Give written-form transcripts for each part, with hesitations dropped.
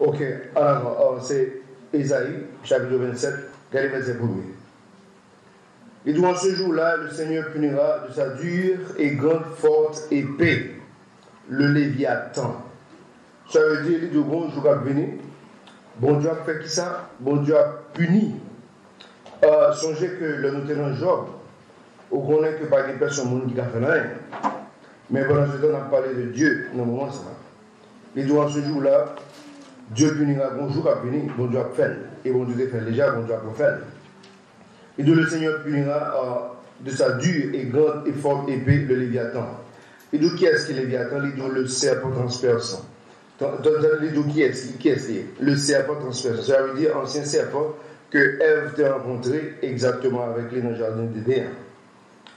Ok, alors c'est Ésaïe, chapitre 27, quel est le verset premier? Et durant ce jour-là, le Seigneur punira de sa dure et grande forte épée le Léviathan. Ça veut dire, il dit, bon jour à venir, bon Dieu a fait qui ça? Bon Dieu a puni. Songez que le nous tenons Job, on connaît que pas une personne qui a fait rien. Mais pendant ce temps, on a parlé de Dieu, dans le moment ça. Et durant ce jour-là, Dieu punira, bon jour à punir, bon Dieu a fait. Et bon Dieu a fait déjà, bon Dieu a fait. Et donc le Seigneur punira de sa dure et grande et forte épée le Léviathan. Et donc qui est-ce qui est Léviathan? Il dit le serpent transperçant. Il dit qui est-ce le serpent transperçant? Ça veut dire ancien serpent que Ève t'a rencontré exactement avec lui dans le jardin d'Éden.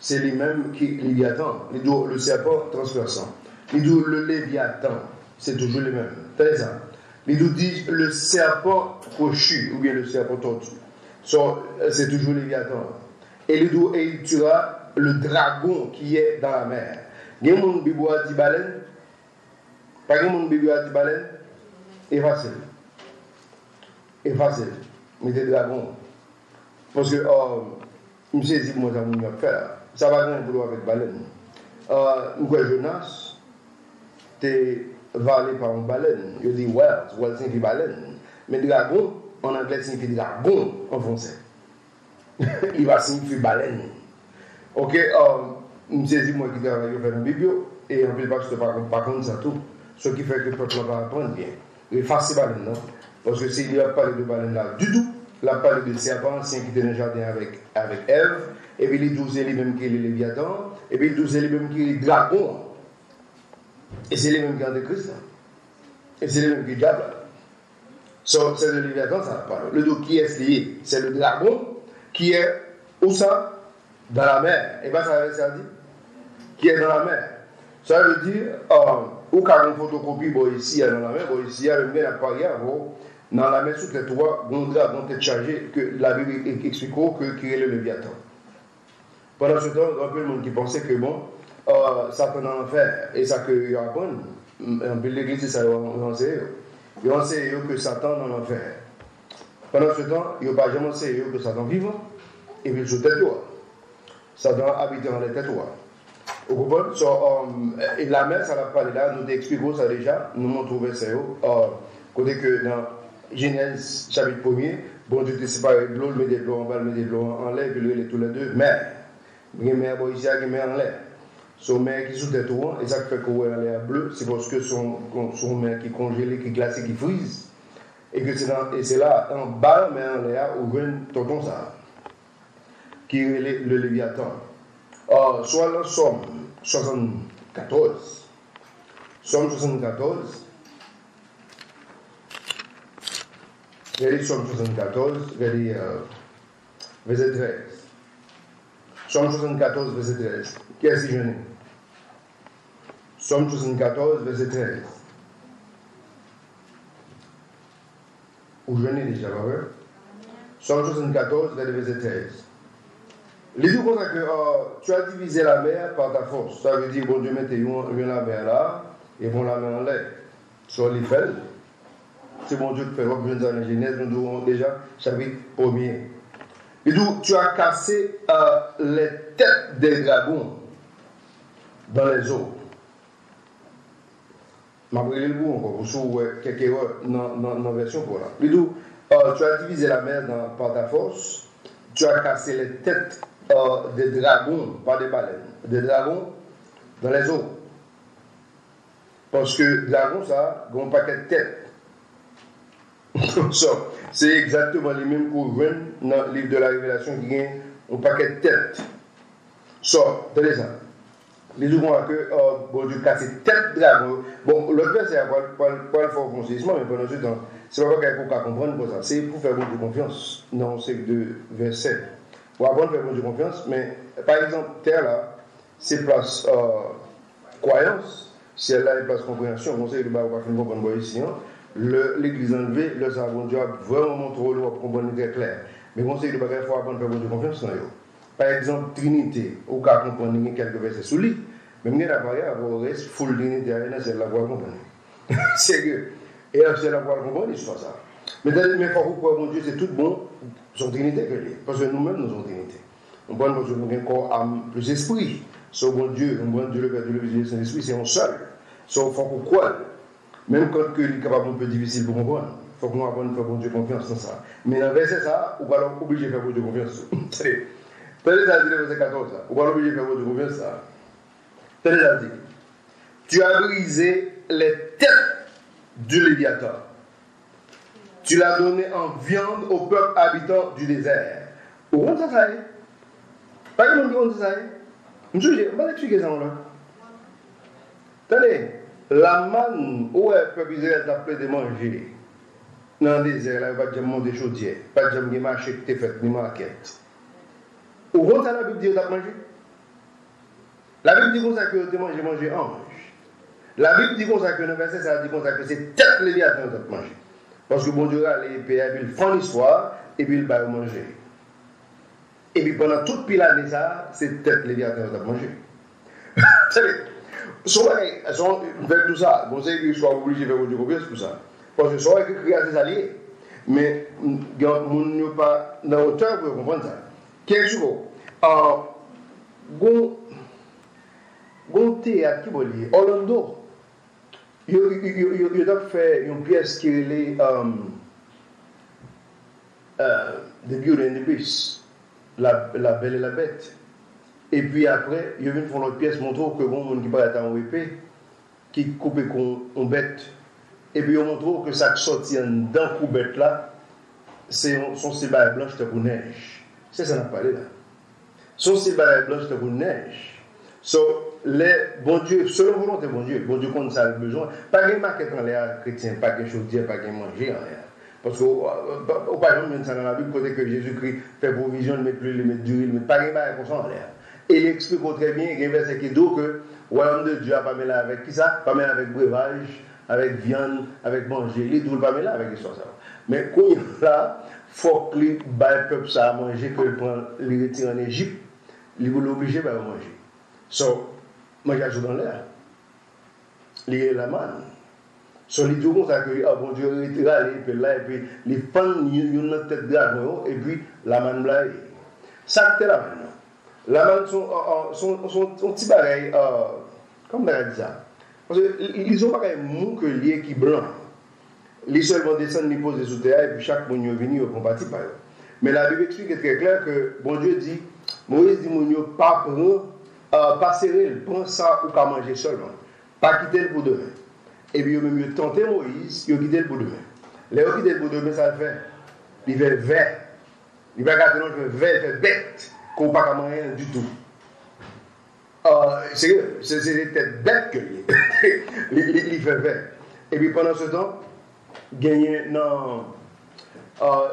C'est lui-même qui est Léviathan. Il dit le serpent transperçant. Il dit le Léviathan. C'est toujours le même. C'est ça. Il dit le serpent crochu ou bien le serpent tortue. C'est toujours Léviathan. Et il tuera le dragon qui est dans la mer. Il y a un bibou à 10 baleines. Pas un bibou à 10 baleines. Et facile. Et facile. Mais des dragons. Parce que, je me suis dit, moi, ça va bien boulot avec baleine. Jonas, t'es valé par une baleine. Je dis, well signifie baleine. Mais dragon, en anglais, signifie dragon en français. Il va signifier baleine. Ok, je me suis dit, moi, qui travaille dans une bibliothèque, et en plus, je ne sais pas contre ça tout. Ce qui fait que le peuple va apprendre bien. Il faut faire baleine, non? Parce que s'il n'y a pas de baleine là du tout, il a parlé de serpent ancien qui était dans le jardin avec Ève, et puis il dit lui-même qui est le Léviathan, et puis il dit lui-même qui est le dragon. Et c'est lui-même qui est Christ. Et c'est lui-même qui est diable. C'est le Léviathan, ça parle. Le dos qui est lié, c'est le dragon qui est où ça? Dans la mer. Et bien ça dit qui est dans la mer. Ça veut dire, ou quand on photocopie ici dans la mer, ici il y a le bien appareil dans la mer sous les toits, on dragon est chargé que la Bible explique que qui est le Léviathan. Pendant ce temps, il y a peu de monde qui pensait que bon, Satan en enfer, et ça que il apprend, un peu l'église, ça il enseigne que Satan en enfer. Pendant ce temps, il n'y a pas jamais enseigné que Satan vivant, et puis sous tête toi. Satan habite dans les têtes toi. Vous comprenez? Et la mer, ça l'a parlé là, nous expliquons ça déjà, nous m'ont trouvé ça, côté que dans Genèse chapitre 1er, bon Dieu t'a séparé de l'eau, met de l'eau en bas, met de l'eau en l'air, puis il est tous les deux, mer. Il y a mer ici, il y a mer en l'air. Son mer qui sous tête toi, et ça fait qu'on voit en l'air bleu, c'est parce que son mer qui est congelé, qui est glacé, qui frise. Et que c'est là, en bas, mais en l'air, où vient tonton ça, qui est le Léviathan. Soit le Somme 74. Somme 74. Regardez Somme 74, regardez verset 13. Somme 74, verset 13. Qu'est-ce que je n'ai? Somme 74, verset 13. Ou je n'ai déjà, pas vrai? Somme 74, verset 13. Les deux comme ça que tu as divisé la mer par ta force. Ça veut dire, bon Dieu, mettez la mer là, et vont la mer en l'air. Sur l'Eiffel. C'est bon Dieu qui fait revenir dans la Genèse, nous avons déjà chapitre 1er. Et donc, tu as cassé les têtes des dragons dans les eaux. Je vais le bout encore, pour soulever quelques erreurs dans la version pour là. Et donc, tu as divisé la mer par ta force, tu as cassé les têtes des dragons, pas des baleines, des dragons dans les eaux. Parce que dragon, ça, a un paquet de têtes. C'est exactement les mêmes qu'on voit dans le livre de la Révélation qui a un paquet de têtes. Tenez ça. Les gens voient que, bon Dieu, casse tête dragon. Bon, l'autre verset, c'est pas le fort consistement, mais pendant ce temps, c'est pas qu'il faut comprendre pour ça. C'est pour faire beaucoup de confiance dans ces deux versets. Pour apprendre à faire beaucoup de confiance, mais par exemple, terre là, c'est place croyance, celle-là est place compréhension. On sait que le bas va faire comprendre ici. L'église enlevée, le savon Dieu a vraiment montré pour comprendre très clair. Mais on sait que le bagage faut apprendre à faire beaucoup de confiance dans eux. Par exemple, Trinité, ou qu'à comprendre quelques versets sous lui, même il y a un reste full Trinité, c'est la voie comprendre. C'est que Et c'est là pour comprendre l'histoire ça. Mais il faut croire mon Dieu, c'est tout bon, son Trinité que lui. Parce que nous-mêmes, nous sommes Trinité. On prend parce que nous avons un corps, âme, plus esprit. Son bon Dieu, on prend Dieu le Père, Dieu le Fils, Dieu le Saint-Esprit, c'est un seul. Sauf qu'il faut qu'on croit. Même quand il est capable un peu difficile pour comprendre, il faut qu'on apprenne à faire bon Dieu confiance dans ça. Mais dans le verset ça, on va alors obligé de faire bon Dieu confiance. Tenez ça dit le verset 14, on va l'obliger de faire bon Dieu confiance ça. Tenez ça dit. Tu as brisé les têtes du Léviathan. Tu l'as donné en viande au peuple habitant du désert. Où on ça est? Pas que l'on dit ça est. Monsieur, on va expliquer ça là. Tenez, la manne où le peuple Israël a fait de manger dans le désert, là, il n'y a pas de manger des chaudières, pas de marché qui est fait, ni marquette. Où on ça la Bible dit qu'on a mangé? La Bible dit qu'on a manger ange. La Bible dit qu'on a que dans le verset, ça dit qu'on a que c'est tête Léviathan qu'on a mangé. Parce que bon Dieu a les pays, il fait l'histoire et puis il va manger. Et puis pendant toute pile l'année, ça, c'est tête Léviathan qu'on a mangé. Avec tout ça, bon, c'est qu'il soit obligé de faire du confiance pour ça. Parce que soit qu'il crée à ses alliés, mais on n'est pas dans la hauteur pour comprendre ça. Quelque chose, bon théâtre qui va dire, Orlando, il a fait une pièce qui est The Beauty and the Beast, la Belle et la Bête. Et puis après, il y a une autre pièce montrant que bon monde qui parle à un épée, qui coupe une bête. Et puis on montre que ça sortit dans coup bête là, c'est son cébat blanche de neige. C'est ça qu'on a parlé là. Son cébat blanche de neige. So, les bon Dieu, selon volonté bon Dieu compte ça le besoin. Pas de marquette en l'air chrétien, pas de choses dire, pas de manger en l'air. Parce que, par exemple, ça dans la Bible, côté que Jésus-Christ fait provision, il met plus, il met du riz, il met pas de marquette comme ça en l'air. Et il explique très bien, il y a un verset qui dit que le royaume de Dieu n'a pas mêlé avec qui ça? Pas mêlé avec breuvage, avec viande, avec manger. Il ne pas mêlé avec l'histoire. Mais quand il est là, il faut que le peuple ça à manger, que le retire en Égypte, il est obligé de manger. So, manger dans l'air. Il est la manne. So, il dit comme ça que, bon Dieu, il retire là, et puis il prend une tête de dragon, et puis la manne blague. Ça, c'est la manne. La manne, son petit bareil, comme on dit ça. Parce qu'ils ont pas un mou que lié qui blanc. Les seulement descendent, ils posent sous terre, et puis chaque monde est venu, ils combattent par eux. Mais la Bible explique très clair que, bon Dieu dit, Moïse dit, mon Dieu, pas serrer, prends ça ou qu'à manger seulement. Pas quitter le pour demain. Et puis, il même mieux tenter Moïse, il a quitté le pour demain. Les gens qui quittent le pour demain, ça le fait. Il fait vert. Il va gâter, il fait vert, il fait bête, qu'on n'a pas manger du tout. C'est des têtes bêtes que il fait vert. Et puis, pendant ce temps, gagner dans.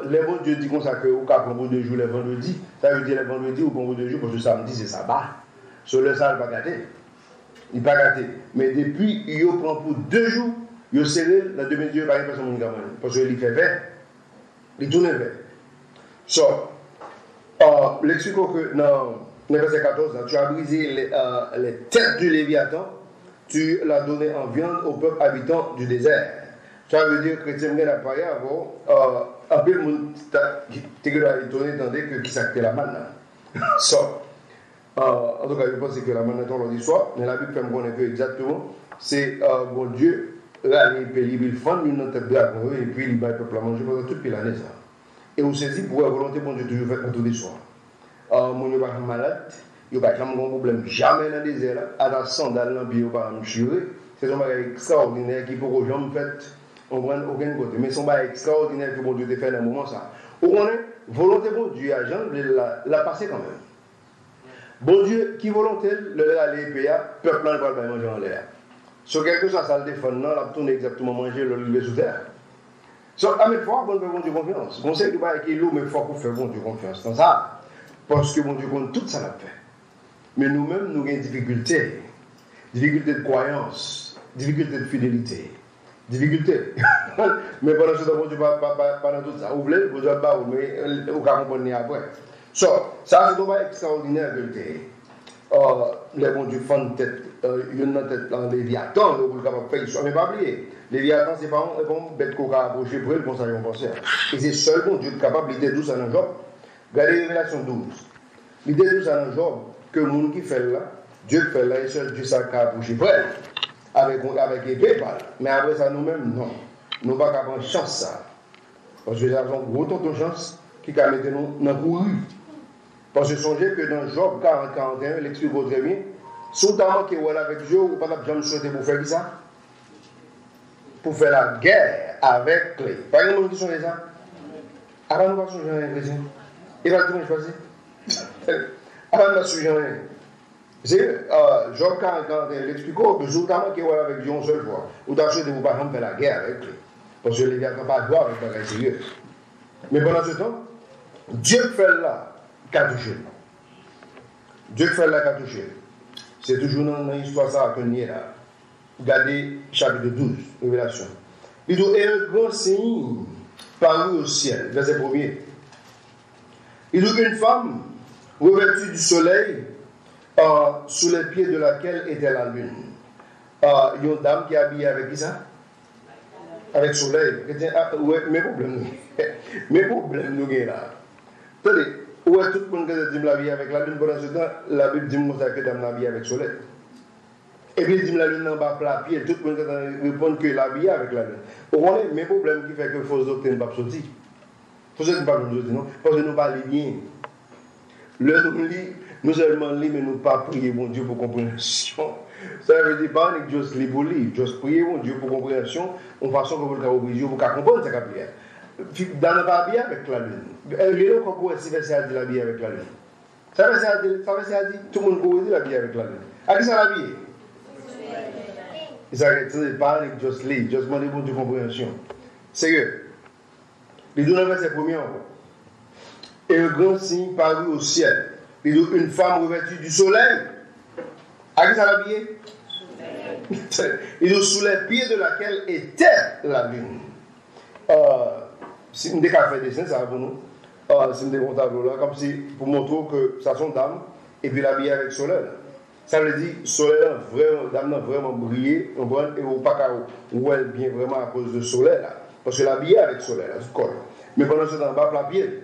Les bons Dieu dit comme ça que au cas pour 2 jours les vendredis, ça veut dire les vendredis ou pour 2 jours parce que samedi c'est sabbat. Sur le ça il va gâter. Il va gâter. Mais depuis il prend pour 2 jours, il serré dans 2 Dieu par personne parce qu'il fait vert. Il tourne vert. So, l'explique que dans le verset 14, tu as brisé les têtes du Léviathan, tu l'as donné en viande au peuple habitant du désert. Ça veut dire que chrétien n'a pas y avoir un peu de monde qui est étonné que qui s'acte la manne. En tout cas, je pense que la manne est dans l'histoire, mais la Bible fait me connaître exactement. C'est bon Dieu, là, il fond une tête de dragon et puis il va le peuple à manger pendant toute l'année. Et on saisit pour la volonté bon Dieu toujours fait tous les soirs. Mon n'est pas malade, il n'y a pas de problème jamais dans le désert, à la sandale, dans le pied, pas me chier. C'est un bagage extraordinaire qui pour jamais fait. On ne prend aucun côté. Mais son bail extraordinaire que bon Dieu t'a fait dans un moment ça. On connaît, volonté bon Dieu, agent, l'a passé quand même. Bon Dieu, qui volonté, le aller payer, peuple ne va pas manger en l'air. Sur quelque chose, ça le défend, non, la tourne exactement manger, le lever sous terre. So, à mes fois, bon Dieu confiance. Bon, c'est que qui est lourd, mais il faut qu'on fasse bon Dieu confiance dans ça. Parce que bon Dieu compte tout ça l'a fait. Mais nous-mêmes, nous avons des difficultés. Difficultés de croyance, difficultés de fidélité. Difficulté. Mais pendant ce temps, bon Dieu, pas dans tout ça. Vous voulez, vous avez pas, mais vous ne comprenez après. So, ça, c'est un extraordinaire que les bons Dieu font tête il y a une tête dans Léviathan, vous êtes capable de faire histoire, mais pas oublier. Léviathan, c'est pas une bête qu'on a approché pour elle, comme ça, ils penser. Et c'est seul bon Dieu qui est capable, l'idée douce dans Job. Regardez Révélation 12. L'idée douce dans Job, que le monde qui fait là, Dieu qui fait là, et seul Dieu ça qui a approché pour elle. Avec épée, mais après ça, nous-mêmes, non. Nous ne pouvons pas prendre chance ça. Parce que nous avons gros temps de chance qui a mis nous dans le couru. Parce que songez que dans Job 40-41, il explique très bien, soudainement qu'il est avec Dieu, ou pas jamais souhaité pour faire ça? Pour faire la guerre avec les. Par exemple, qui sont les ça? Avant nous ne pas songer à un chrétien. Il va tout le monde choisir. Avant nous ne pas songer à rien. C'est Job 41, il explique que soudainement qu'il est avec Dieu une seule fois, ou t'as souhaité pour pas faire la guerre avec lui. Parce que les gars n'ont pas le droit avec des bagages sérieux. Mais pendant ce temps, Dieu fait là, qu'a touché. Dieu fait là, qu'a touché. C'est toujours dans l'histoire ça qu'on y est là. Regardez chapitre 12, Révélation. Il dit, et un grand signe parut au ciel, verset 1er. Il dit, une femme revêtue du soleil, sous les pieds de laquelle était la lune. Il y a une dame qui est habillée avec qui ça? Avec le soleil. Ouais, mes problèmes, nous là. Attendez, où est tout le monde qui dit la vie avec la lune? Pendant ce temps, la Bible dit que la dame habillée avec le soleil. Et puis il dit la lune n'a pas plat pied, tout le monde répond que la vie avec la lune. On a mes problèmes qui fait que fausse doctrine ne pas sortir. Fausse doctrine ne pas sortir, non? Parce que nous ne parlons bien. Le nous lit, nous seulement lit, mais nous ne pas prier mon Dieu pour compréhension. Ça veut dire pas que juste lire pour lire, juste prier mon Dieu pour compréhension, en façon que vous pouvez obliger pour comprendre cette prière. Dans le pas bien avec la lune. Les gens qui ont verset à dire la vie avec la lune. Ça veut dire tout le monde peut dire la vie avec la lune. À qui ça la vie? Ça veut dire pas que juste lire, juste demander pour Dieu compréhension. Sérieux. Les deux versets premier encore. Et un grand signe parut au ciel. Il dit une femme revêtue du soleil. À qui ça l'habillé? Il dit sous les pieds de laquelle était la lune. Si on a fait des dessins, ça va pour nous. Si on a un tableau là, comme si pour montrer que ça sont dames, et puis l'habiller avec le soleil. Ça veut dire que le soleil, vraiment, dame vraiment brillé, et on ne pas qu'elle bien vraiment à cause du soleil là. Parce que l'habiller avec le soleil, là, du corps. Mais pendant ce temps, en bas de la pied.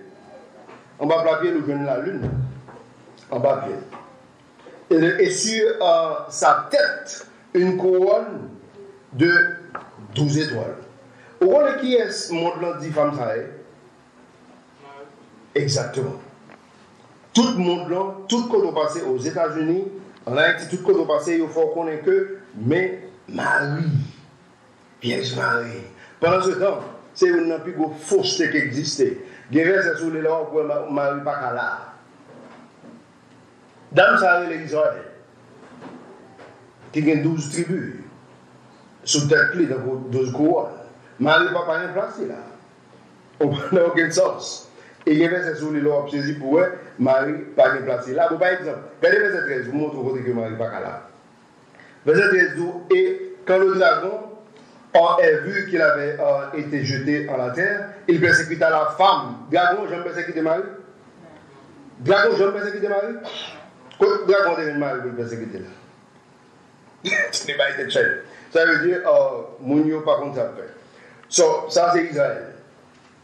En bas de la pied, nous venons la lune. En bas de pied. Et sur sa tête, une couronne de 12 étoiles. Vous voyez qui est ce monde-là dit femme ça est? Exactement. Tout le monde-là, tout le monde passé aux États-Unis, en Haïti, tout le monde passé, il faut connaître que, mais Marie, Vierge Marie. Pendant ce temps, c'est une plus grosse fausseté qui existait. Guerre, c'est sur les lois pour Marie pas là. Dans ça, l'Israël, qui a 12 tribus, sous tête clé dans 12 couronnes. Marie n'a pas rien placé là. On n'a aucun sens. Et il y a verset sur les lois saisi pour eux, Marie n'a pas rien placé là. Par exemple, regardez verset 13, vous montrez côté que Marie n'est pas là. Verset 13 dit, et quand le dragon a vu qu'il avait été jeté en la terre, il persécuta la femme. Dragon, j'aime persécuter Marie? Dragon, j'aime persécuter Marie? Quand dragon devient Marie, il persécuter là. Ce n'est pas été cher. Ça veut dire, mon Dieu, par contre, ça fait. So, ça c'est Israël.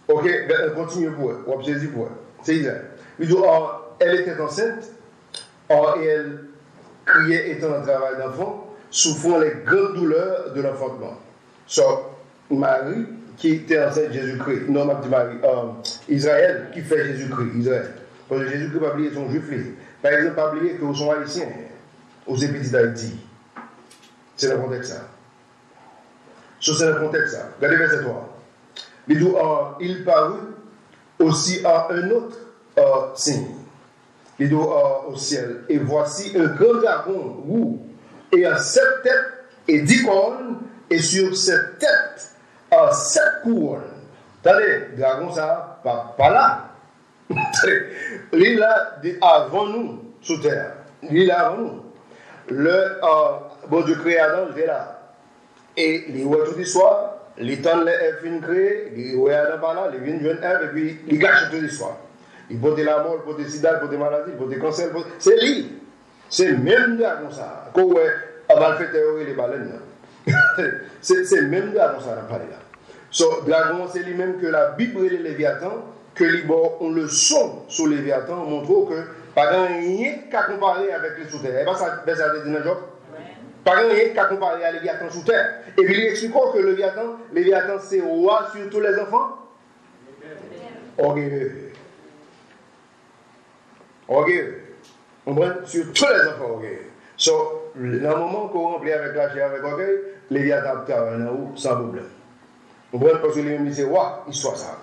Ok, continue pour eux. On va saisir pour eux. C'est Israël. Il dit, elle était enceinte, et elle criait étant en travail d'enfant, souffrant les grandes douleurs de l'enfantement. So, Marie, qui était enceinte de Jésus-Christ, non, ma petite Marie, Israël, qui fait Jésus-Christ, Israël. Parce que Jésus-Christ n'a pas oublié son juif. Par exemple, pas oublier que sont haïtiens, aux épis d'Haïti. C'est le contexte ça. C'est le contexte ça. Regardez verset 3. Il parut aussi à un autre signe. Il dit au ciel, et voici un grand dragon roux, et à 7 têtes et 10 cornes, et sur cette tête, 7 couronnes. Attendez, dragon ça, pas là. Il là avant nous, sous terre. Il là avant nous. Le bon Dieu créé Adam, il est là. Et les voit tout l'histoire, les temps les fin créé, les voit Adam par là, les vignes jeunes Ève, et puis ils gâchent toute l'histoire. Ils portent la mort, ils portent le sida, ils portent des maladies, ils portent des cancers, c'est lui. C'est même dragon ça. on va le faire terroriser les baleines. C'est le même dragon, ça, on a parlé là. So, dragon, c'est lui-même que la Bible et les Léviathans, que les ont le son sur les Léviathans, montrent que pas rien qu'à comparer avec les sous-terres. Et bien, ça dit dans Job. Pas rien qu'à comparer à Léviathan sous terre. Et puis, il explique que le Léviathan, c'est roi sur tous les enfants. Orgueilleux. Orgueilleux. On prend sur tous les enfants orgueilleux. So, dans le moment qu'on remplit avec la chair, avec orgueil, Léviathan travaille sans problème. On prend parce que les mêmes disent, ouais, histoire ça.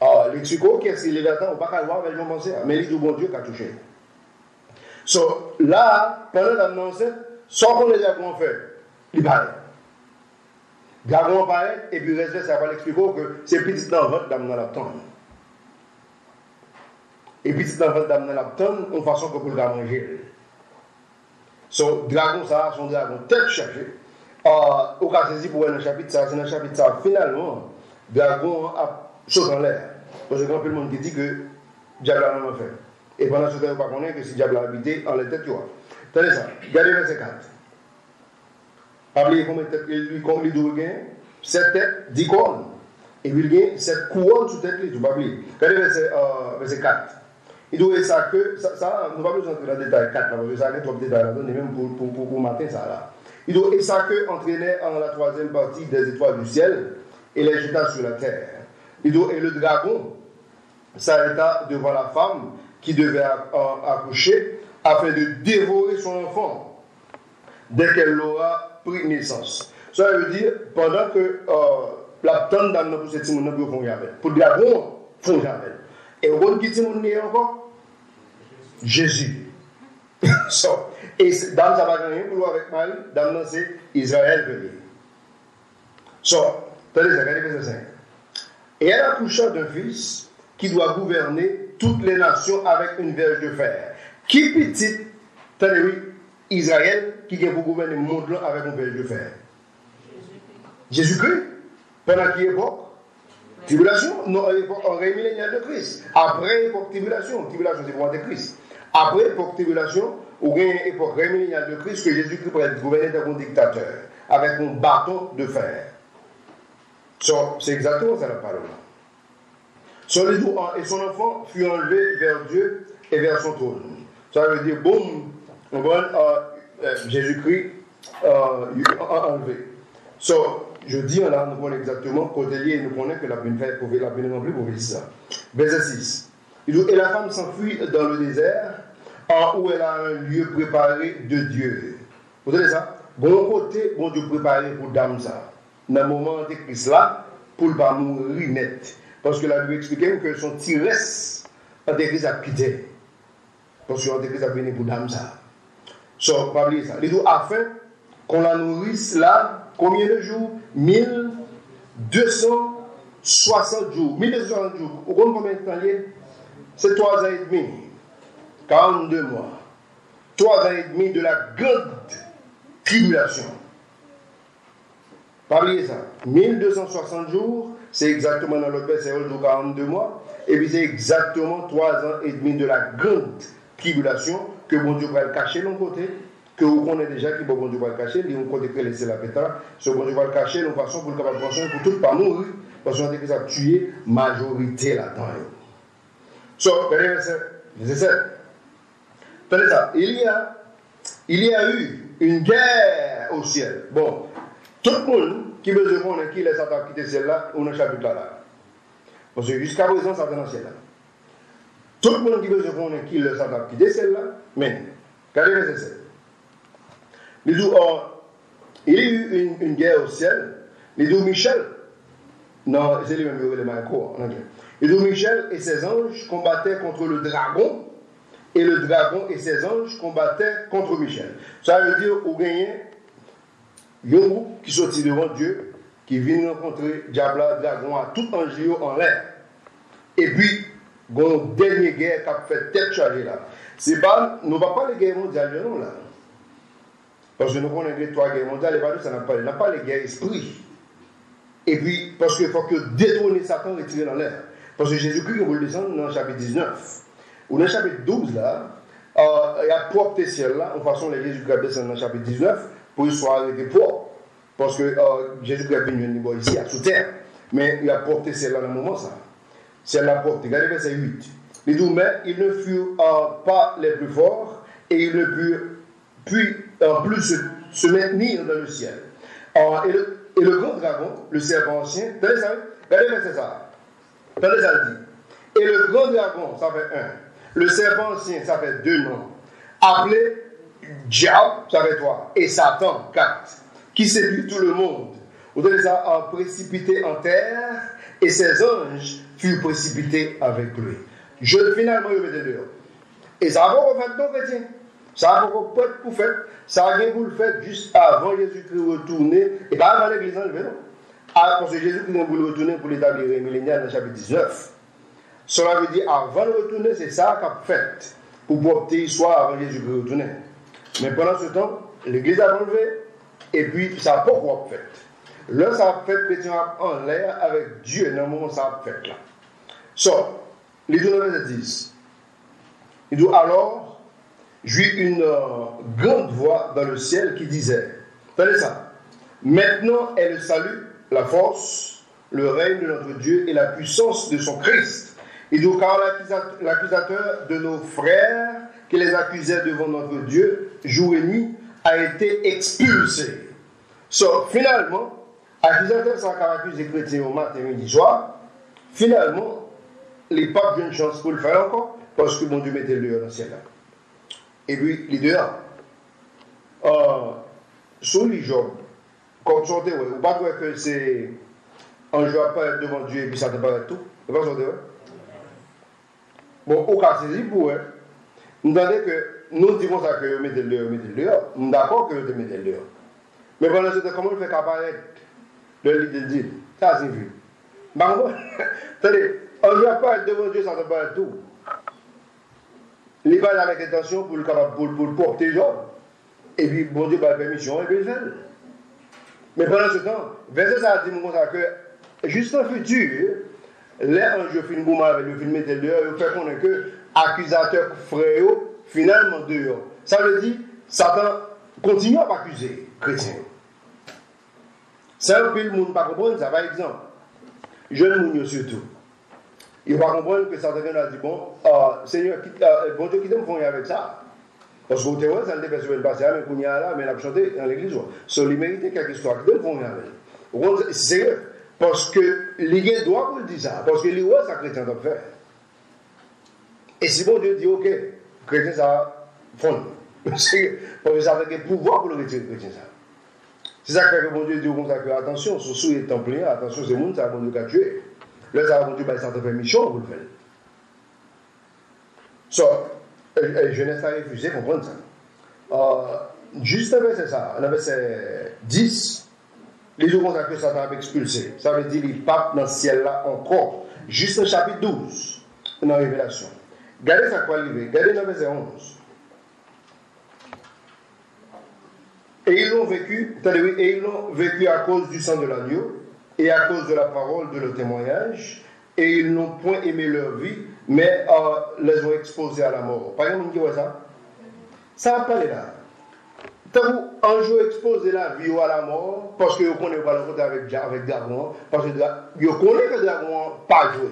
Alors, les psychos, qu'est-ce que Léviathan, on ne peut pas le voir avec le penser, mais il dit, bon Dieu qui a touché. So, là, pendant l'annonce, sans qu'on les a fait, il paraît. Dragon paraît, et puis le reste, ça va l'expliquer que c'est petit enfant d'amener la tonne. Et petit enfant d'amener la tonne, en façon que pour le manger. So, dragon, ça, son dragon tête chargée. Au cas saisi pour un chapitre, ça, c'est dans le chapitre, ça, finalement, dragon a sauté en l'air. Parce que quand tout le monde qui dit que diable a rien fait. Et pendant ce temps, on ne peut pas connaître que si diable a habité en la tête, tu vois. Tenez ça, regardez verset 4. Appelez combien de têtes il doit gagner 7 têtes, 10 cornes. Et puis il gagne 7 couronnes sous tête, tu ne peux pas oublier. Regardez verset 4. Il doit ça que, ça, nous ne pas besoin de dans le détail 4, parce que ça a trop de détails là-dedans, même pour matin, ça là. Il doit et ça que entraînait en la troisième partie des étoiles du ciel et les jeta sur la terre. Il doit et le dragon s'arrêta devant la femme qui devait accoucher afin de dévorer son enfant dès qu'elle aura pris naissance. Ça veut dire, pendant que la tonne d'âme pour cette timon ne font jamais. Pour le dragon, font jamais. Et on qui timon n'est encore Jésus. So, et dame ça va gagner pour avec Marie, dame c'est Israël venu. So, tenez ça, regardez verset 5. Et elle accoucha d'un fils qui doit gouverner toutes les nations avec une verge de fer. Qui petit, tenez oui, Israël qui vient pour gouverner le monde là avec une verge de fer. Jésus-Christ. Pendant quelle époque? Tribulation. Non, époque millénaire de Christ. Après époque tribulation. Tribulation c'est pour Antéchrist. Après époque tribulation, ou bien époque millénaire de Christ que Jésus-Christ pourrait être gouverné comme un dictateur avec un bâton de fer. So, c'est exactement ça la parole. Et son enfant fut enlevé vers Dieu et vers son trône. Ça veut dire, boum, Jésus-Christ enlevé. So, je dis là, nous connaissons exactement, côté lié, nous connaissons que la peine fait pour la peine remplie pour dire ça. Verset 6. Et la femme s'enfuit dans le désert, où elle a un lieu préparé de Dieu. Vous savez ça? Bon côté, bon Dieu préparé pour dame ça. Dans le moment de Christ là, pour ne pas mourir net. Parce que la Bible explique que son tiresse, Antéchrist a quitté. Parce que Antéchrist a venu pour dame ça. So, pas oublier ça. Il dit afin qu'on la nourrisse là, combien de jours? 1260 jours. 1260 jours. Vous comprenez combien de temps il y a? C'est 3 ans et demi. 42 mois. 3 ans et demi de la grande tribulation. Pas oublier ça. 1260 jours, c'est exactement dans l'autre verset, 42 mois. Et puis c'est exactement 3 ans et demi de la grande tribulation que bon Dieu va le cacher de l'autre côté. Que vous connaissez déjà qui bon Dieu va le cacher. Il y a un côté que laisser la pétard. Ce bon Dieu va le cacher de façon pour le capable de penser pour tout pas mourir. Parce qu'on a déjà tué majorité là-dedans. So, verset 7. Tenez ça. Il y a eu une guerre au ciel. Bon, tout le monde qui veut se connaître qui laisse Satan quitter celle-là, on a un chapitre là. Parce que jusqu'à présent, Satan est dans ciel-là. Tout le monde qui veut se connaître qui laisse Satan quitter celle-là, mais, regardez verset 7. Il y a eu une guerre au ciel. Il dit Michel, non, c'est lui-même qui a en anglais. Il dit Michel et ses anges combattaient contre le dragon, et le dragon et ses anges combattaient contre Michel. Ça veut dire au gagné, il y a un groupe qui sortit devant Dieu, qui vient rencontrer Diable, dragon, à tout ange en l'air. Et puis, il y a une dernière guerre qui a fait tête chargée là. C'est pas, nous ne va pas les guerres mondiales, non là. Parce que nous connaissons les 3 guerres mondiales, et pas ça n'a pas les guerres esprit. Et puis, parce qu'il faut que détrôner Satan et tirer dans l'air. Parce que Jésus-Christ, on va le descendre dans le chapitre 19. Ou dans le chapitre 12, là, il y a propre ciel là, en façon, les Jésus-Christ descend dans le chapitre 19, pour qu'il soit arrêté fort. Parce que Jésus-Christ est venu ici, sous terre. Mais il a porté celle-là dans le moment, ça. C'est l'a porté. Regardez verset 8. Il dit, mais ils ne furent pas les plus forts et ils ne purent plus se maintenir dans le ciel. Et le grand dragon, le serpent ancien, regardez ça, regardez ça. Regardez ça, le dit. Et le grand dragon, ça fait 1. Le serpent ancien, ça fait 2 noms. Appelé Diable, ça fait 3. Et Satan, 4. Qui séduit tout le monde. Vous avez ça précipité en terre, et ses anges furent précipités avec lui. Finalement, il mettait dehors. Et ça va pas faire non chrétien. Ça va pas pour faire. Ça a rien pour le faire juste avant Jésus-Christ retourner. Et pas avant l'église enlevée, non. Parce que Jésus-Christ vient pour le retourner pour l'établir un millénaire dans le chapitre 19. Cela veut dire avant de retourner, c'est ça qu'a fait. Pour porter soit avant Jésus-Christ retourner. Mais pendant ce temps, l'église a enlevé. Et puis, ça n'a pas quoi fait. Là, ça a fait chrétien en l'air avec Dieu. Dans le moment, ça a fait là. Les deux verset 10. Il dit alors, j'eus une grande voix dans le ciel qui disait, attendez ça, maintenant est le salut, la force, le règne de notre Dieu et la puissance de son Christ. Il dit car l'accusateur de nos frères qui les accusait devant notre Dieu jour et nuit a été expulsé. Finalement, accusateur sans accuser les chrétiens au matin, midi, soir, finalement, les papes ont une chance pour le faire encore, parce que mon Dieu mettait le dans le ciel. Et puis, les deux, sur les Job, comme sortez, vous ne pas croire que c'est un jour apparaître devant Dieu et puis ça te paraît tout. Vous ne pas sortez, bon, au cas saisi pour eux, nous entendons que nous disons ça que vous mettez le dehors, nous sommes d'accord que vous mettez le dehors. Mais pendant ce temps, comment il fait qu'apparaître le lit de Dieu? Ça, c'est vu. Attendez, on ne doit pas être devant Dieu, ça ne pas être tout. Il va avec intention pour le porter Job. Et puis, bon Dieu, par permission, et puis il fait. Mais pendant ce temps, verset ça dit que, juste en futur, là, un jour, film boum avec le film mettre dehors, il fait qu'on est que accusateur frère, finalement dehors. Ça veut dire, Satan continue à accuser chrétien. C'est un peu le monde ne pas comprendre ça. Par exemple, jeune monde surtout. Il va comprendre que Satan a dit bon, Seigneur, bon Dieu, qui te me avec ça? Parce que théorie, ça ne dépend pas de passer mais qu'on y a là, mais il a chanté dans l'église. Sur les mérités, quelque histoire qui te me avec. C'est sérieux. Parce que les doit vous dire ça. Parce que les rois, ça chrétien doit faire. Et si bon Dieu dit ok, chrétien, ça fond. Parce que ça a le pouvoir pour le retirer, chrétien, ça. C'est ça que bon Dieu dit comme ça que attention, sur sous les templiers, attention, c'est le monde, ça va bon Dieu qu'à tuer. Là, ça va bon Dieu, ça te fait mission pour le faire. Jeunesse a refusé, comprendre ça. Juste un verset ça, un verset 10, les jours que Satan a expulsé. Ça veut dire qu'il pape dans ce ciel-là encore. Juste le chapitre 12, dans la Révélation. Regardez ça quoi arriver. Regardez dans le verset 11. Et ils l'ont vécu à cause du sang de l'agneau et à cause de la parole de leur témoignage, et ils n'ont point aimé leur vie, mais les ont exposés à la mort. Par exemple, on dit ça? Ça va parler là. Tant un jour exposer la vie à la mort, parce que vous connaissez pas le côté avec Dragon, parce que vous connaissez que Dragon pas joué.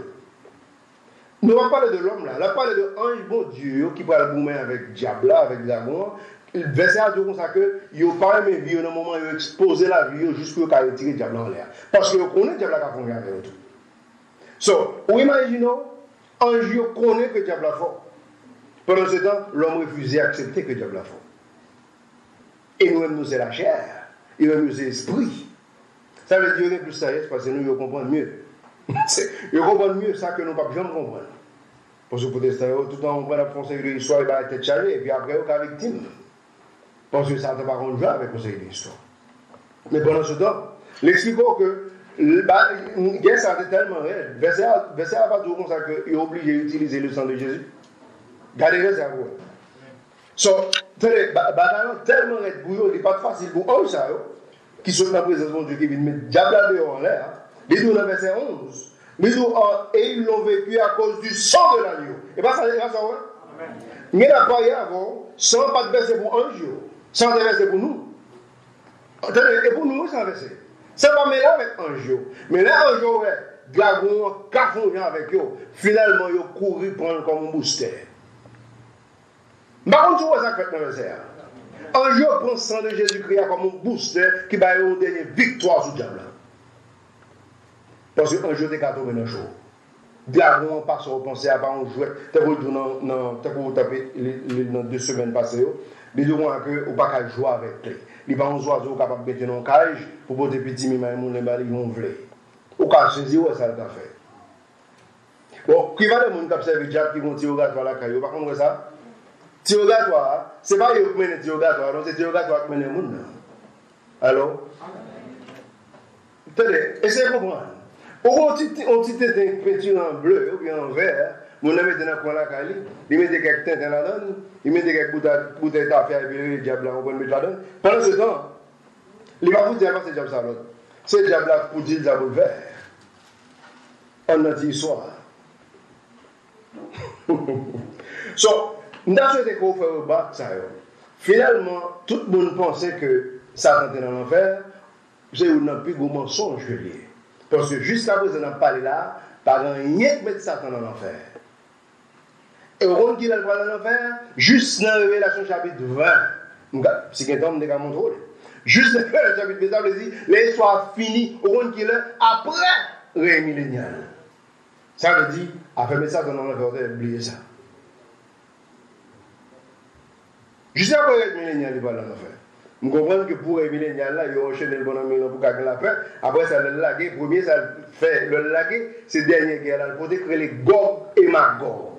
Nous ne parlons pas de l'homme là, on parle de ange bon Dieu qui va le boumer avec Diable, avec Dragon. Le verset a dit comme ça que il n'a pas aimé vie au moment où il a exposé la vie jusqu'à ce qu'il a retiré le diable en l'air. Parce que vous connaissez le diable qui a fondé avec eux. Vous imaginez, un jour, vous connaissez que le diable a fort. Pendant ce temps, l'homme refusait d'accepter que le diable a fort. Et nous-mêmes, nous, c'est la chair. Et nous, c'est l'esprit. Ça veut dire que plus sagesse parce que nous, nous comprenons mieux. Nous comprenons mieux ça que nous ne pouvons pas comprendre. Parce que pour tester, tout le temps, on prend la conseil de l'histoire, il va être chargé, et puis après, on est victime. Parce que ça ne va pas rendre avec le conseil de l'histoire. Mais pendant ce temps, l'expliquons que guerre ça a été tellement raide. Verset à pas dire comme ça qu'il est obligé d'utiliser le sang de Jésus. Gardez le ça vous. Bataillon tellement raide pour eux, il n'est pas facile pour eux ça, qui sont dans la présence de Dieu qui vient mettre diable dehors en l'air. Les deux dans le verset 11. Et ils l'ont vécu à cause du sang de l'agneau. Et pas ça, ouais? Il n'y a pas avant, sans pas de verset pour un jour, sans de verset pour nous. Et pour nous, c'est inversé. Ça va mêler avec un jour. Mais là, un jour, dragon, cafon avec eux, finalement, ils ont couru prendre comme un booster. Par contre, tu vois ça fait dans le verset. Un jour, prend le sang de Jésus-Christ comme un booster qui va avoir une dernière victoire sur le diable. Parce qu'un jour, tu es tombé dans le jour. Dragon passe au penser à un jouet. Tu as tapé dans 2 semaines passées. Les deux mois que ou pas qu'à jouer avec lui. Les pas un oiseau capable de mettre dans cage pour porter petit mima et mon les balles ils vont voler. Ou qu'à saisir ça le fait. Bon, qui va les monde qui observe diable qui vont tirer au gâteau à la caille, pas comprendre ça. Tirer au gâteau, c'est pas eux qui mènent tirer au gâteau, non c'est tirer au gâteau qui mène les monde. Alors attendez, essayez de comprendre. On petit peinture en bleu ou bien en vert. Mon ami était dans la caille, il mettait quelques teintes dans la donne, il mettait quelques bouteilles d'affaires et puis le diable on peut mettre la donne. Pendant ce temps, il va vous dire pas ce diable ça l'autre. C'est le diable pour dire ça pour le faire. On a dit soir. So, nous avons souhaité qu'on fasse au bac ça. Finalement, tout le monde pensait que Satan était dans l'enfer. C'est un plus gros mensonge que lui. Parce que jusqu'à présent, on n'a pas là, par rien que mettre Satan dans l'enfer. Et au rôle qu'il a le droit dans l'enfer, juste dans la Révélation chapitre 20, c'est qu'un homme n'est qu'à montrer. Juste dans le chapitre 20, ça veut dire, l'histoire finie, au rôle qu'il est après le millénial. Ça veut dire, après mettre Satan dans l'enfer, vous avez oublié ça. Juste après le millénial, il va dans l'enfer. Vous comprenez que pour les millénials, il y a enchaîné le bonhomme pour gagner la paix. Après, ça le laguer. Premier, ça fait le laguer. C'est le dernier guerre là. Il faut créer les Gog et Magog.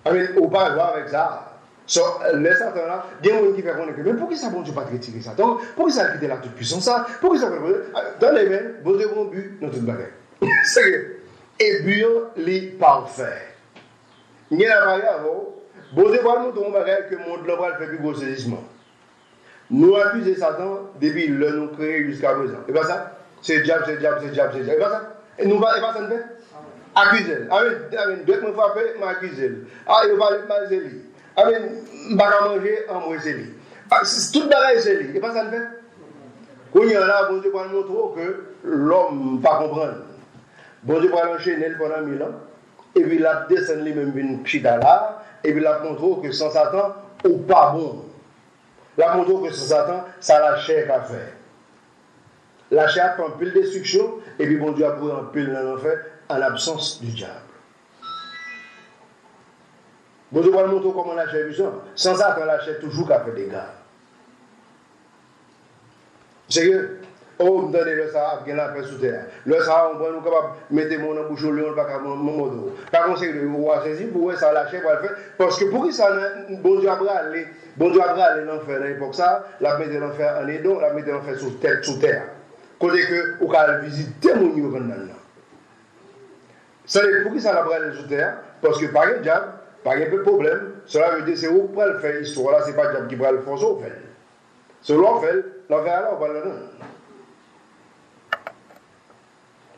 On va voir avec ça. Les Satan là, il y a des gens qui font connaître. Mais pourquoi ça, bon Dieu, pas retirer Satan? Pourquoi ça a quitté la toute puissance ça? Pourquoi ça dans les mains, vous avez un but dans toute bagarre. C'est et but, les parfaits. Il y a la bagarre avant. Bon Dieu, nous devons que le monde global fait plus gros saisissement. Nous accusons Satan depuis le nous créé jusqu'à présent. Et pas ça? C'est diable, c'est diable, c'est diable, c'est diable. Et pas ça? Et nous, et pas ça, nous fait? Accuser. Amen. Deux me frapper, m'accuser. Ah, il va mal c'est lui. Amen. M'ba manger, en moi c'est lui. Tout le bagage c'est lui. Et pas ça, nous fait? Quand il y en a, bon Dieu va nous montrer que l'homme ne pas comprendre. Bon Dieu va l'enchaîner pendant 1000 ans. Et puis la descend lui-même une chita là. Et puis la montre que sans Satan, ou pas bon. La montre que sans Satan, ça la chair qu'a fait. La chair prend pile de destruction, et puis bon Dieu a pris un pile dans l'enfer en l'absence du diable. Bon Dieu va nous montrer comment la chair est puissante. Sans Satan, la chair toujours qu'a fait des dégâts. C'est que, oh, me donne le Sahara, qui est la paix sous terre. Le Sahara, on va nous capable de mettre mon bouche au lion, pas qu'à mon modo. Par contre, c'est que vous voyez saisir, pour ça, la chair va le faire. Parce que pour qui ça, bon Dieu a aller l'enfer à l'époque, ça, la mettre l'enfer en Édon, la mettre l'enfer sous terre. Côté que, vous allez visiter mon niveau maintenant. Ça, pour qui ça la aller sous terre? Parce que par un diable, par un peu de problème, cela veut dire c'est où pour le faire histoire là, c'est pas le diable qui va le forcer au fait. Selon fait, l'enfer là, on va le donner.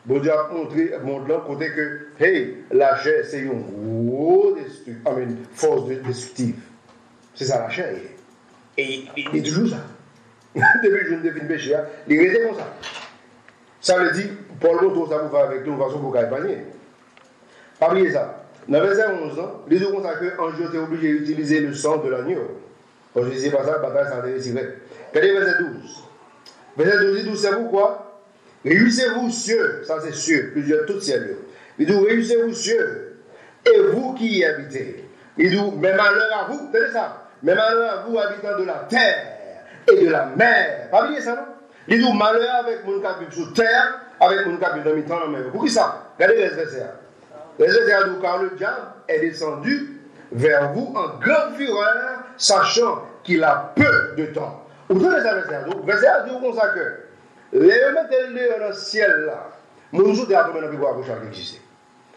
Bon Dieu a montré, montre côté que, hey, la chair, c'est une force destructive. C'est ça la chair. Et il est toujours ça. Depuis que je ne définis péché, il est comme ça. Ça veut dire, pour l'autre, ça vous va avec nous, de façon pour gagner. Pas oublier ça. Dans le verset 11, les deux consacrés, un jour, tu es obligé d'utiliser le sang de l'agneau. Quand je ne disais pas ça, la bataille s'en déciderait. Regardez verset 12. Verset 12, c'est pourquoi? Réjouissez-vous, cieux, ça c'est cieux, plusieurs toutes cieux. Il dit, réjouissez-vous, cieux, et vous qui y habitez. Il dit, mais malheur à vous, tenez ça, mais malheur à vous, habitants de la terre et de la mer. Pas oublier ça, non? Il dit, malheur avec mon capite sous terre, avec mon capite dans mi-temps dans la mer. Pour qui ça? Regardez les versets. Les versets dit, car le diable est descendu vers vous en grande fureur, sachant qu'il a peu de temps. Vous donnez ça, verset à dit, comme ça que. Les mettez-les dans le ciel là. Mon jour de la tombe dans le bois pour chaque exister.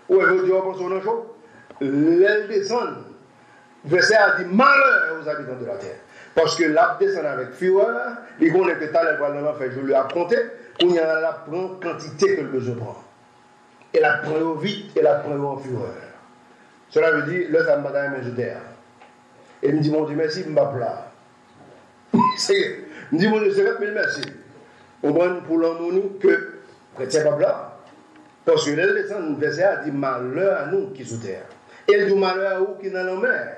Ou elle veut dire, on pense au chose. Les descendent. Verset a dit malheur aux habitants de la terre. Parce que la descend avec fureur, ils connaissent que tal elle va dans l'enfer, je lui ai compté, qu'on y a la prend quantité que le besoin prend. Et la prend vite et la prend en fureur. Cela veut dire, là ça me bat dans les mains de terre. Et il me dit, mon Dieu, merci, je me bats là. C'est, dis mon Dieu, 50 000 merci. On prend pour l'homme que chrétien pas là. Parce que le descend verset a dit malheur à nous qui sous terre. Et il dit malheur à vous qui dans la mer.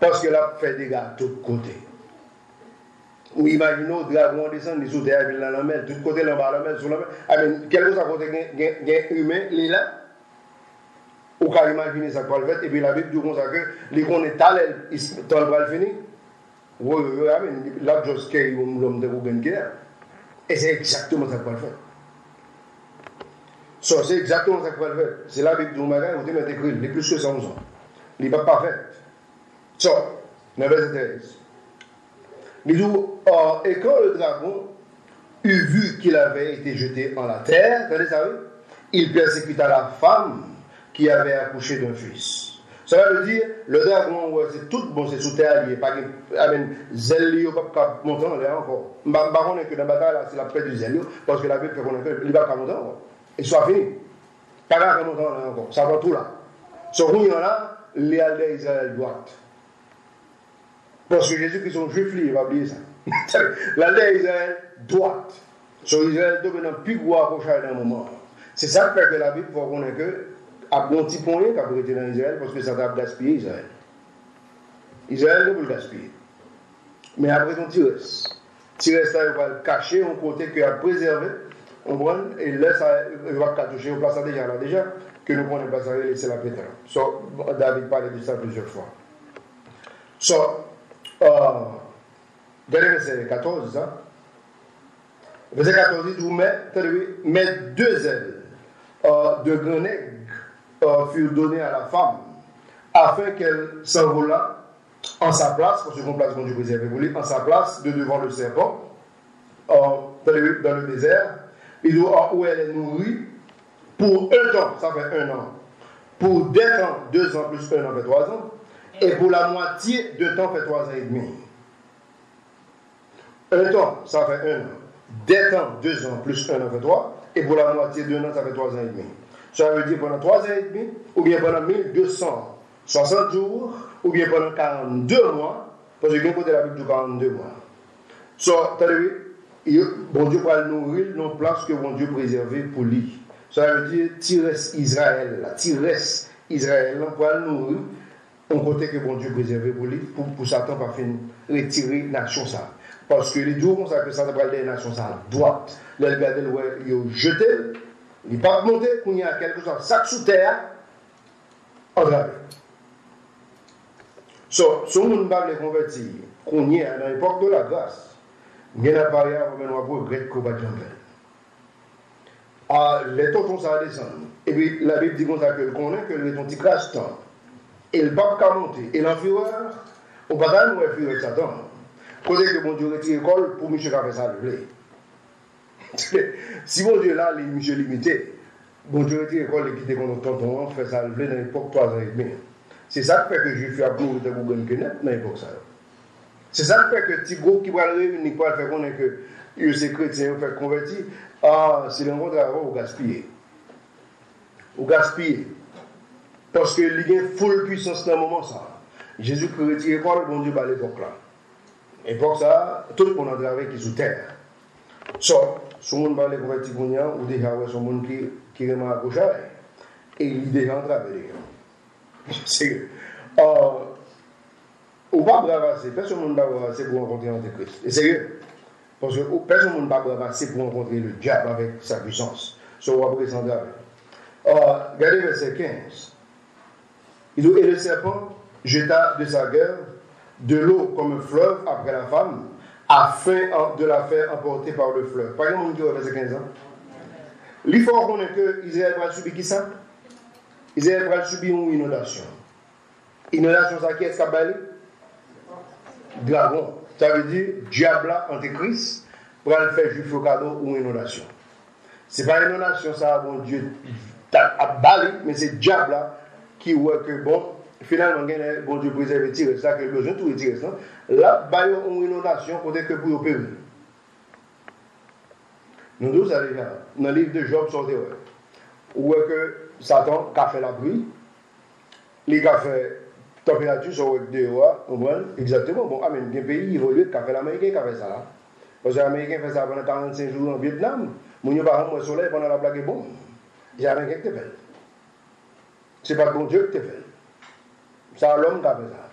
Parce que là, fait des gars de tous côtés. Ou imaginons, le dragon descend sous terre, il dans la mer, de tous côtés, dans la mer, sur la mer. Quel que soit côté humain, il est là. Ou qu'à imaginer ça qu'on le fait, et puis la Bible dit comme ça que les qu'on est talent, il temps va le finir. Oui, là, je sais l'homme de Rougen qui est. Et c'est exactement ça qu'on le fait. So, c'est exactement ça qu'on va faire. C'est la Bible du magasin où tu mets écrit, les plus que 100 ans. Il n'est pas parfait. So, dans le verset 13. Il dit, et quand le dragon eut vu qu'il avait été jeté en la terre, il persécuta la femme qui avait accouché d'un fils. Ça veut dire, le dragon, c'est tout bon, c'est sous terre, il n'y a pas de zèle, il n'y a pas de monter en l'air encore. Je ne sais pas que dans la bataille, c'est la paix du zèle, parce que la Bible fait qu'on il n'y a pas de monter encore. Et soit fini. Pas grave, monter en l'air encore. Ça va tout là. Sur où il y en a, les Aldés Israël droite. Parce que Jésus qui sont juifs, il va oublier ça. L'Aldé Israël droite. Sur Israël, il y a un plus gros accrochage d'un moment. C'est ça qui fait que la Bible, il faut qu'on ait que. À bon petit point, qui a été dans Israël, parce que ça a gaspillé Israël. Israël ne peut le gaspiller. Mais après, on tire. Tire ça, il va le cacher, on côté qu'il a préservé, on prend, et là, ça, il va toucher, on place ça déjà là, déjà, que nous prenons pas ça, et laisser la pétale. So, David parlait de ça plusieurs fois. So, verset 14, ça. Verset 14 dit, vous mettez deux ailes de grenègue furent données à la femme afin qu'elle s'envolât en sa place, parce qu'on place, Dieu préservé pour lui, en sa place de devant le serpent, dans le désert, et où elle est nourrie pour un temps, ça fait 1 an, pour 2 ans, 2 ans plus 1 an fait 3 ans, et pour la moitié de temps fait 3 ans et demi. 1 temps, ça fait 1 an. 2 ans, 2 ans plus 1 an fait 3, et pour la moitié de 1 an, ça fait 3 ans et demi. Ça veut dire pendant 3 ans et demi, ou bien pendant 1260 jours, ou bien pendant 42 mois, parce que côté de la Bible de 42 mois. So, bon Dieu va le nourrir non place que bon Dieu préservé pour lui. Ça veut dire Tires Israël, Israël, pour le nourrir, on côté que bon Dieu préservé pour lui, pour Satan pas finir retirer la nation ça. Parce que les jours comme ça que Satan va les nations ça à droite, les regarder le jeté. Il ne peut pas monter qu'on y a quelque chose, sac sous terre, en grave. Si on ne peut pas les convertir, qu'on y a dans l'époque de la grâce, il y a un pari à vous pour regretter qu'on va dire. Les taux ça à descendre. Et puis la Bible dit qu'on a que le connaît que les taux qui crachent tant. Et le pape qui monter. Et l'enfureur, on ne peut pas nous refuser avec Satan. Côté que mon Dieu retire l'école pour monsieur qui a fait ça le blé. Si mon Dieu là, les monsieur limité, bon Dieu retire l'école et quitter contre tonton, fait ça le blé dans l'époque 3 ans et demi. C'est ça qui fait que je suis à bout de Google Kenneth dans l'époque ça. C'est ça qui fait que petit groupe qui va le réunir pour faire connaître que ces chrétiens fait convertir, c'est le monde avant au gaspiller. Au gaspiller. Parce que il y a une full puissance dans le moment ça. Jésus qui retire l'école, bon Dieu à l'époque là. L'époque ça, tout le monde a travaillé qui sous terre. So, si on va les convertir pour nous, ou déjà son monde qui est à gauche, et il est déjà en travail. C'est ou pas bravasser, personne ne va bravasser pour rencontrer l'Antéchrist. Et sérieux, parce que personne ne va bravasser pour rencontrer le diable avec sa puissance. So, on va présenter avec. Regardez verset 15. Il dit, et le serpent jeta de sa gueule de l'eau comme un fleuve après la femme, afin de la faire emporter par le fleuve. Par exemple, on dit au verset 15 ans. Il faut reconnaître que Israël va subir qui ça? Israël va subir une inondation. Inondation, ça qui est-ce qu'a baillé? Dragon. Ça veut dire diable, antéchrist, pour aller faire juif au cadeau ou inondation. Ce n'est pas une inondation, ça, bon Dieu, a baillé, mais c'est diable qui voit que bon. Finalement, bon Dieu préserve tirer ça, que le besoin tout retirer ça. Là, il y a une inondation côté que pour périr. Nous tous, ça déjà, dans le livre de Job, sortez, où est que Satan a fait la pluie, il a fait température sur le dehors, on voit exactement. Bon, il y a un pays évolué qui a fait l'Américain qui a fait ça. Parce que l'Américain fait ça pendant 45 jours en Vietnam. Mon n'a pas un soleil pendant la blague est bon. Il y a rien qui te fait. Ce n'est pas le bon Dieu qui te fait. C'est l'homme qui a fait ça.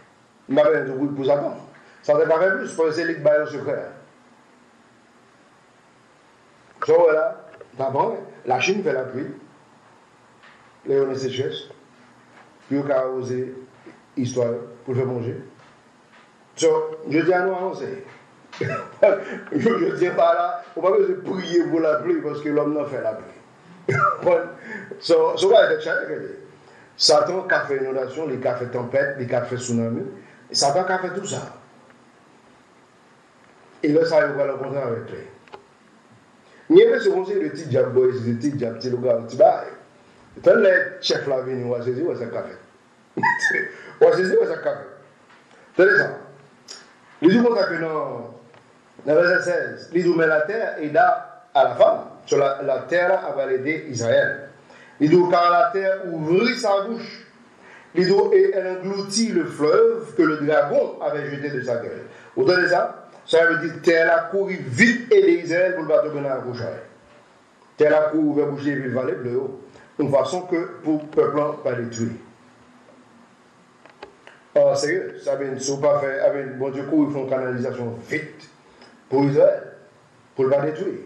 Il n'a pas un truc pour ça. Ça ne fait plus, parce que c'est lui qui a un secret. Donc voilà, d'abord, la Chine fait la pluie. Léon et sécheresse. Puis on a osé histoire pour le faire manger. So, je dis à nous avancer. Je dis pas là, on va pas prier pour la pluie parce que l'homme n'a fait la pluie. So va être challenge. Satan qui a fait inondation, les qui a fait tempête, les qui a fait tsunami. Satan qui a fait tout ça. Et là, ça va le contraire avec lui. Il y a ce conseil de petit diable, de petit diable, petit gars, petit bail. Quand les chefs là viennent, on va saisir, on va fait. On va saisir, on va fait. C'est ça. Les deux contrats que dans le verset 16, les deux met la terre et da à la femme. Sur la terre avait aidé Israël. Les deux, car la terre ouvrit sa bouche. Les deux, et elle engloutit le fleuve que le dragon avait jeté de sa gueule. Autant de ça, ça veut dire terre a couru vite et Israël pour le bateau de la bouche. Terre a couru vers boucher et puis vallée bleu. Une façon que pour le peuple pas détruit. Sérieux, ça veut dire pas faire avec bon Dieu ils font une canalisation vite pour Israël, pour le pas détruire.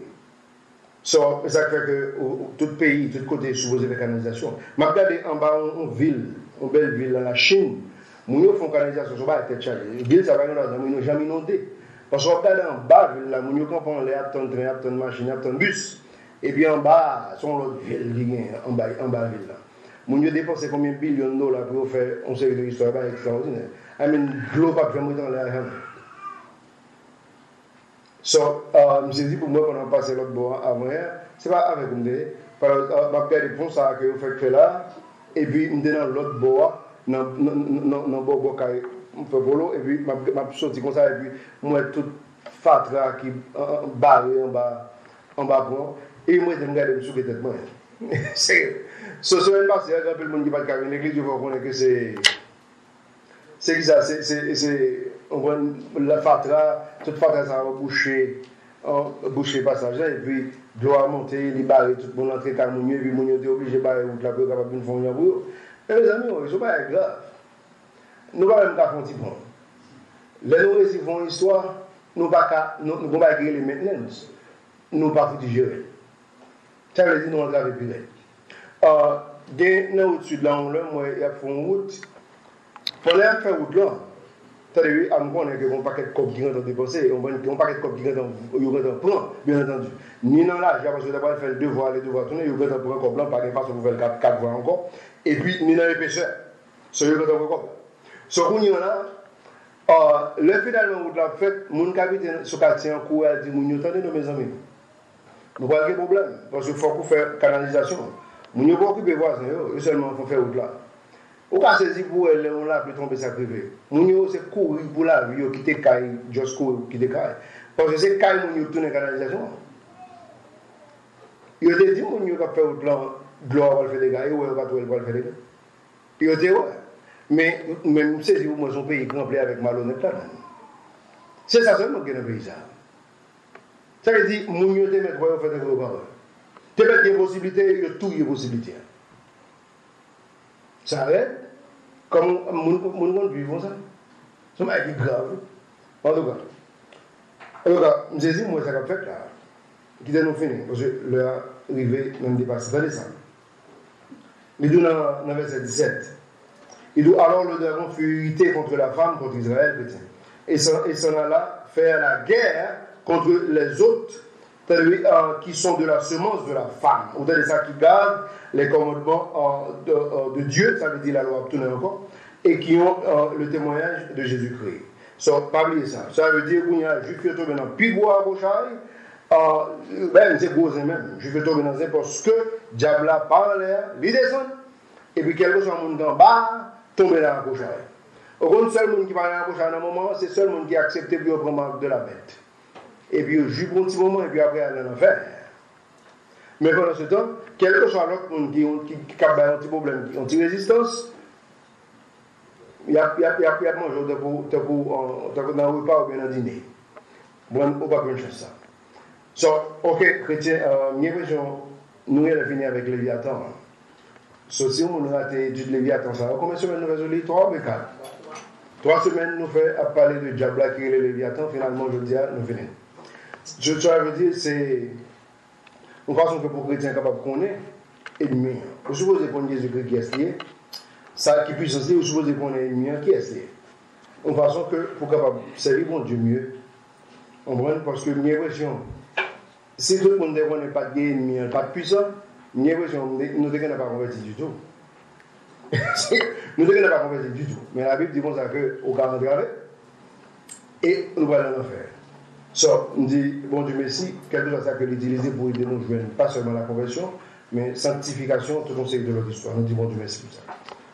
So, ça fait que tout pays, tout côté supposé faire canalisation. Je regarde en bas une ville, une belle ville dans la Chine, ils font canalisation, ça va être challenge. La ville, ça va être jamais inondé. Parce qu'on regarde en bas, ils comprennent les train, les machines, les bus. Et puis en bas, sont l'autre ville, en bas ville là. Mon Dieu dépense combien de billions de dollars pour faire une série d'histoires extraordinaires. I mean, l'eau pas vraiment dans l'air. So, je me suis dit pour moi, pendant passer l'autre bois avant hier, c'est pas avec vous. Parce que je vais répondre ça que vous faites là, et puis je suis dans l'autre bois, dans le bois qui fait polo, et puis je suis sorti comme ça, et puis moi, tout fatra qui barré en bas pour et moi, je me regarde sous la tête. C'est ce semaine passée, il y a un peu de monde qui va de l'église, je vois que c'est qui ça, c'est la fatra, toute fatra ça va boucher passager, et puis doit monter, libérer tout le monde entrer dans le monde, et puis mon est obligé de barrer la peu capable de faire un boulot. Et mes amis, ce n'est pas grave. Nous ne pouvons pas même faire un petit point. Les nous recevons une histoire, nous ne pouvons pas créer les maintenance. Nous ne pouvons pas gérer. Ça veut dire nous entraver plus vite. Au-dessus de là, il y a une route. Pour aller faire route là, c'est-à-dire qu'on connaît que un paquet de copes qui rentrent dépenser, un paquet de copes qui rentrent prendre, bien entendu. Ni dans l'âge, parce que d'abord, il fait les devoirs tourner, il rentre pour un cop blanc, par exemple, pour faire 4 voies encore. Et puis, ni dans l'épaisseur. Ce qui rentre pour un cop. Ce qu'on y en a, le finalement, route là, fait, mon capitaine, ce quartier en cours, a dit, mon attendez, mes amis. Nous n'avons pas de problème, parce qu'il faut faire canalisation. Nous ne pouvons pas occuper les voisins, seulement il faut faire route là. On va saisir pour elle, on l'a plus tomber sa privé. Nous c'est courir pour la vie, quitter Caille, juste courir, quitter Caille. Parce que c'est Caille qui tourne la canalisation. Il a dit, mon Dieu, va faire route là, gloire va faire des gars, et ouais, va faire des gars. Il a dit, ouais. Mais même saisir pour moi son pays rempli avec malhonnête là. C'est ça seulement qui est un pays ça. Ça veut dire, mon Dieu, te mettre pour faire des gros paroles. Tu mets des possibilités, il y a toutes les possibilités. Ça arrête. Comme mon monde vivant ça. C'est un truc grave. En tout cas, je me dis, moi, ça va faire là. Qui est nous fini. Parce que l'heure arrivée, même dépassé. Regardez ça. Il dit dans le verset 17. Il dit, alors le dragon fut irrité contre la femme, contre Israël, chrétien. Et s'en alla faire la guerre contre les autres qui sont de la semence de la femme. Ou de ça qui gardent les commandements de Dieu, ça veut dire la loi obtenue encore, et qui ont le témoignage de Jésus-Christ. Pas oublier ça. Ça veut dire qu'il y a un juif qui est tombé dans le pibois à Bouchaï, c'est gros même. Je vais tomber dans un parce que diable a parlé, il descend, et puis quelque chose en monde en bas, tomber dans la Bouchaï. Au contraire, le seul monde qui parle dans la Bouchaï à un moment, c'est le seul monde qui a accepté de prendre de la bête. Et puis, je joue un petit moment, et puis après, elle en enfer. Mais pendant ce temps, quel que soit l'autre monde qui a un petit problème, qui a une petite résistance, il y a manger dans le repas ou bien dans le dîner. Bon, on va pas faire ça. So, ok, chrétien, nous allons finir avec Léviathan. So, si on a étudié Léviathan, ça va combien de semaines nous faisons 3 ou 4? 3 semaines nous fait à parler de Diabla qui est le Léviathan, finalement, je dis, nous venons. Ça veut dire, c'est une façon que pour chrétien capable de connaître ennemi. Vous supposez qu'on est Jésus-Christ qui est lié, ça qui puisse dire, vous supposez qu'on est ennemi qui est lié. Une façon que pour capable servir mon Dieu mieux, on prend parce que mes versions, si tout le monde n'est pas de ennemi, pas de puissant, mes versions, nous ne sommes pas convertis du tout. Nous ne sommes pas convertis du tout. Mais la Bible dit comme ça qu'au 40 avec, et nous allons en faire. So, on dit, bon Dieu merci, quelque chose à l'utiliser pour aider nous joindre, pas seulement la conversion, mais sanctification, tout conseil de notre histoire. Nous disons bon Dieu merci pour ça.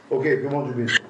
Ok, que bon Dieu merci.